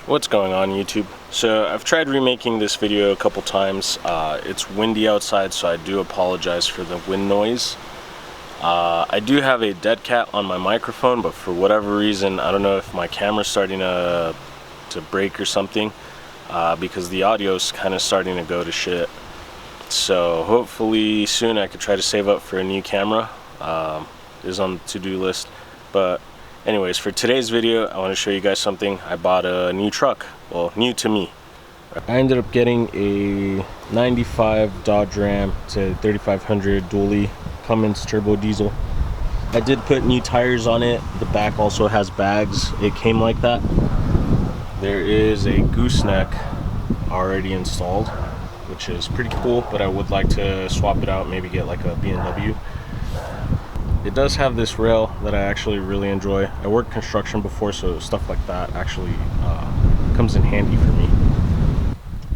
What's going on, YouTube? So I've tried remaking this video a couple times. It's windy outside, so I do apologize for the wind noise. I do have a dead cat on my microphone, but for whatever reason, I don't know if my camera's starting to break or something, because the audio's kind of starting to go to shit. So hopefully soon I could try to save up for a new camera. It is on the to-do list. But anyways, for today's video, I want to show you guys something. I bought a new truck. Well, new to me. I ended up getting a 95 Dodge Ram to 3500 dually Cummins turbo diesel. I did put new tires on it. The back also has bags. It came like that. There is a gooseneck already installed, which is pretty cool, but I would like to swap it out, maybe get like a B&W. It does have this rail that I actually really enjoy. I worked construction before, so stuff like that actually comes in handy for me.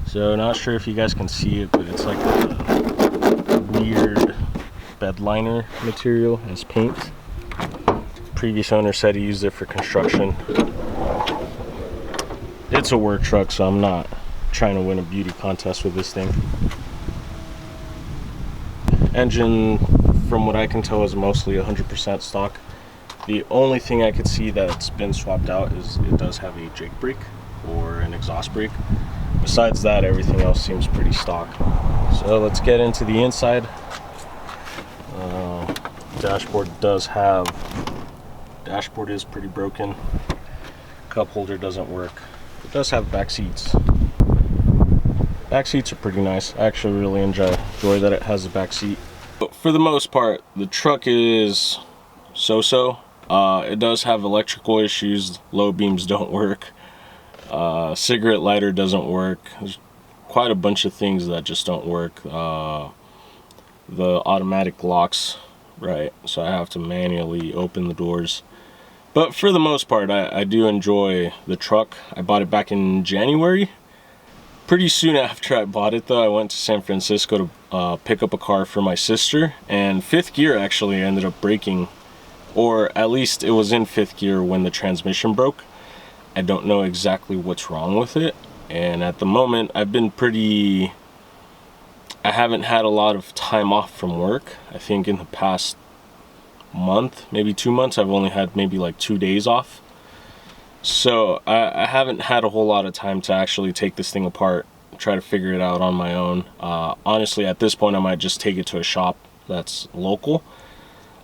So not sure if you guys can see it, but it's like a weird bed liner material as paint. Previous owner said he used it for construction. It's a work truck, so I'm not trying to win a beauty contest with this thing. Engine, from what I can tell, is mostly 100% stock. The only thing I could see that's been swapped out is it does have a Jake brake or an exhaust brake. Besides that, everything else seems pretty stock. So let's get into the inside. Dashboard is pretty broken. Cup holder doesn't work. It does have back seats. Back seats are pretty nice. I actually really enjoy that it has a back seat. But for the most part, the truck is so-so. It does have electrical issues. Low beams don't work. Cigarette lighter doesn't work. There's quite a bunch of things that just don't work. The automatic locks, right? So I have to manually open the doors. But for the most part, I do enjoy the truck. I bought it back in January. Pretty soon after I bought it, though, I went to San Francisco to pick up a car for my sister, and fifth gear actually ended up breaking, or at least it was in fifth gear when the transmission broke. I don't know exactly what's wrong with it, and at the moment I haven't had a lot of time off from work. I think in the past month, maybe 2 months, I've only had maybe like 2 days off. So I haven't had a whole lot of time to actually take this thing apart, try to figure it out on my own. Honestly, at this point, I might just take it to a shop that's local.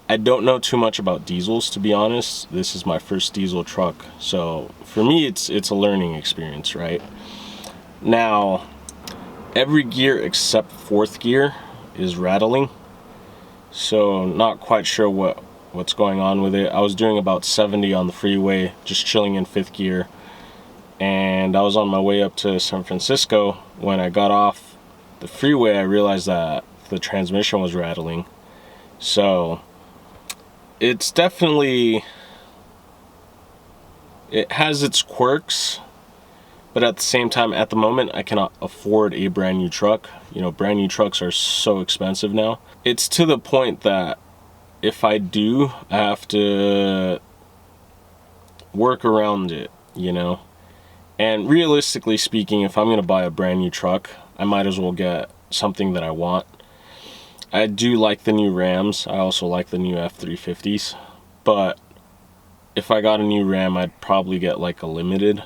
I don't know too much about diesels, to be honest. This is my first diesel truck, so for me, it's a learning experience, right? Now, every gear except fourth gear is rattling, so not quite sure what's going on with it. I was doing about 70 on the freeway, just chilling in fifth gear, and I was on my way up to San Francisco. When I got off the freeway, I realized that the transmission was rattling. So it's definitely, it has its quirks, but at the same time, at the moment, I cannot afford a brand new truck. You know, brand new trucks are so expensive now. It's to the point that if I do, I have to work around it, you know? And realistically speaking, if I'm gonna buy a brand new truck, I might as well get something that I want. I do like the new Rams. I also like the new F-350s. But if I got a new Ram, I'd probably get like a limited.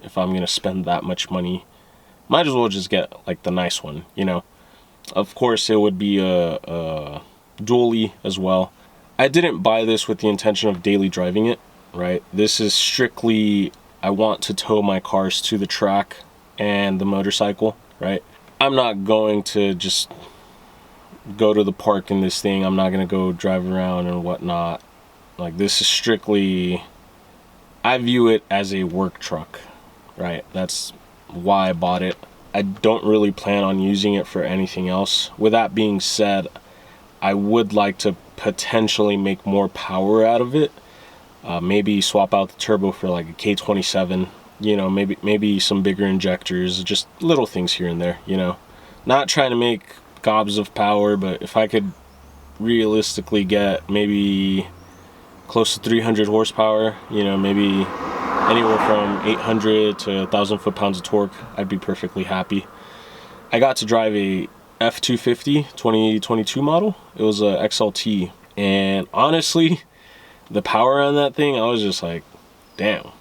If I'm gonna spend that much money, might as well just get like the nice one, you know? Of course, it would be a dually as well. I didn't buy this with the intention of daily driving it, right? This is strictly, I want to tow my cars to the track and the motorcycle, right? I'm not going to just go to the park in this thing. I'm not going to go drive around and whatnot. Like, this is strictly, I view it as a work truck, right? That's why I bought it. I don't really plan on using it for anything else. With that being said, I would like to potentially make more power out of it. Maybe swap out the turbo for like a K27. You know, maybe some bigger injectors, just little things here and there, you know. Not trying to make gobs of power, but if I could realistically get maybe close to 300 horsepower, you know, maybe anywhere from 800 to 1,000 foot-pounds of torque, I'd be perfectly happy. I got to drive a F250 2022 model. It was a XLT, and honestly, the power on that thing, I was just like, damn,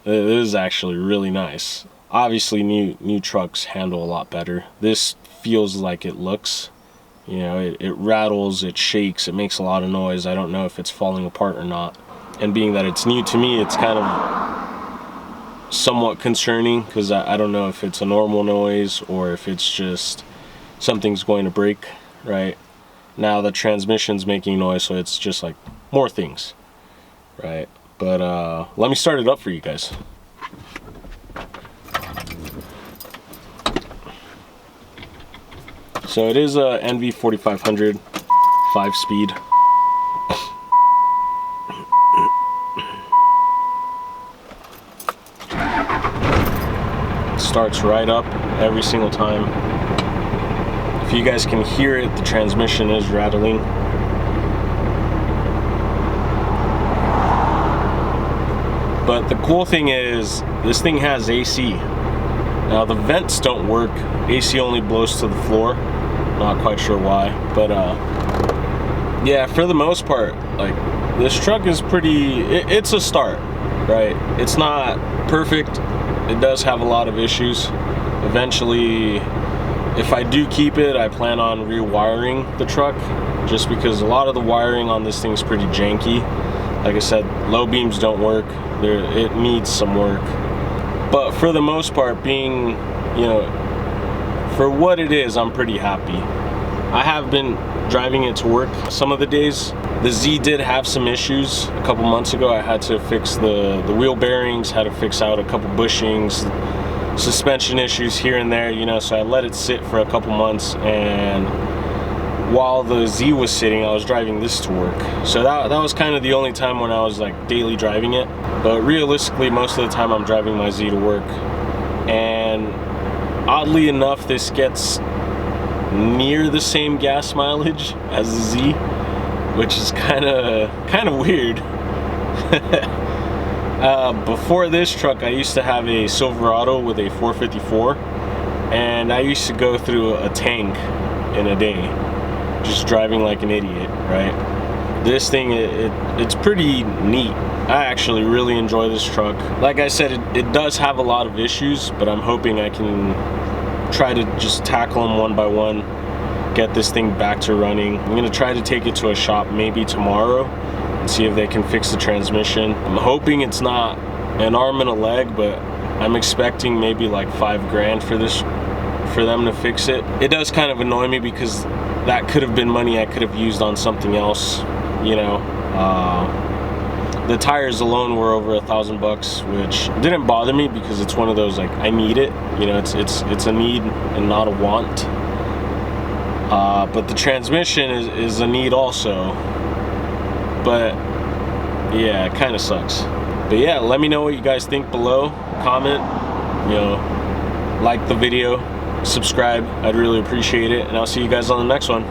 this is actually really nice. Obviously, new trucks handle a lot better. This feels like it looks. You know, it rattles, it shakes, it makes a lot of noise. I don't know if it's falling apart or not. And being that it's new to me, it's kind of somewhat concerning, because I don't know if it's a normal noise or if it's just something's going to break, right? Now the transmission's making noise, so it's just like more things, right? But let me start it up for you guys. So it is a NV 4500 5-speed. Starts right up every single time. If you guys can hear it, the transmission is rattling. But the cool thing is, this thing has AC. Now the vents don't work. AC only blows to the floor. Not quite sure why, but yeah, for the most part, like, this truck is pretty, it's a start, right? It's not perfect. It does have a lot of issues. Eventually, if I do keep it, I plan on rewiring the truck, just because a lot of the wiring on this thing is pretty janky. Like I said, low beams don't work. It needs some work. But for the most part, being, you know, for what it is, I'm pretty happy. I have been driving it to work some of the days. The Z did have some issues a couple months ago. I had to fix the wheel bearings, had to fix out a couple bushings, suspension issues here and there, you know, so I let it sit for a couple months, and while the Z was sitting, I was driving this to work. So that was kind of the only time when I was like daily driving it. But realistically, most of the time I'm driving my Z to work. And oddly enough, this gets near the same gas mileage as the Z, which is kind of weird. Before this truck, I used to have a Silverado with a 454, and I used to go through a tank in a day, just driving like an idiot, right? This thing, it's pretty neat. I actually really enjoy this truck. Like I said, it does have a lot of issues, but I'm hoping I can try to just tackle them one by one, get this thing back to running. I'm gonna try to take it to a shop maybe tomorrow and see if they can fix the transmission. I'm hoping it's not an arm and a leg, but I'm expecting maybe like $5 grand for this, for them to fix it. It does kind of annoy me because that could have been money I could have used on something else, you know. The tires alone were over $1,000, which didn't bother me because it's one of those, like, I need it, you know, it's a need and not a want. But the transmission is a need also. But yeah, it kind of sucks. But yeah, let me know what you guys think below. Comment, you know, like the video, subscribe. I'd really appreciate it, and I'll see you guys on the next one.